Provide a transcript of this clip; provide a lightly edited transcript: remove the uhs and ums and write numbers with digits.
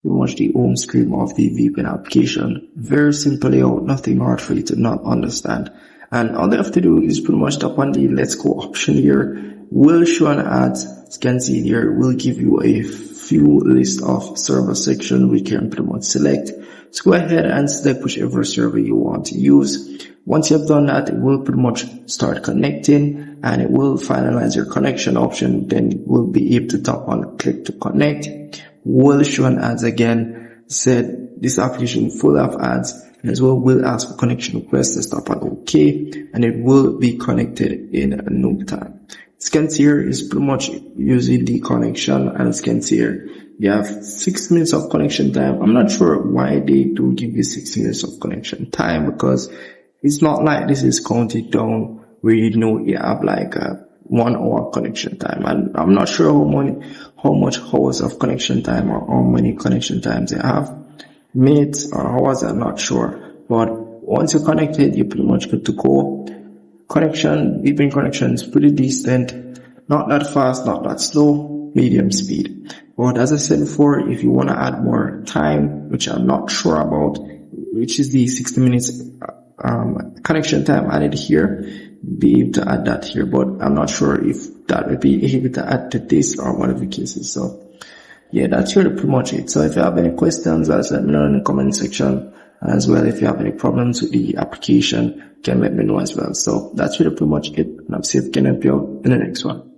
pretty much the home screen of the VPN application. Very simple layout, nothing hard for you to not understand. And all you have to do is pretty much tap on the let's go option here. Will show an ads. As you can see here, will give you a few list of server section we can pretty much select. So go ahead and select whichever server you want to use. Once you have done that, it will pretty much start connecting and it will finalize your connection option. Then you will be able to tap on click to connect. Will show an ads again. Said this application full of ads, and as well will ask for connection request. Let's tap on OK and it will be connected in no time. As you can see here is pretty much using the connection, and as you can see here you have 6 minutes of connection time. I'm not sure why they do give you 6 minutes of connection time, because it's not like this is counted down where you know you have like a 1 hour connection time, and I'm not sure how much hours of connection time or how many connection times you have, minutes or hours, I'm not sure. But once you're connected, you're pretty much good to go. VPN connection is pretty decent, not that fast, not that slow, medium speed. But as I said before, if you want to add more time, which I'm not sure about, which is the 60 minutes connection time added here, be able to add that here, but I'm not sure if that would be able to add to this or whatever the case is. So yeah, that's really pretty much it. So if you have any questions, just let me know in the comment section. As well, if you have any problems with the application, you can let me know as well. So that's really pretty much it. And I'll see if I can help you out in the next one.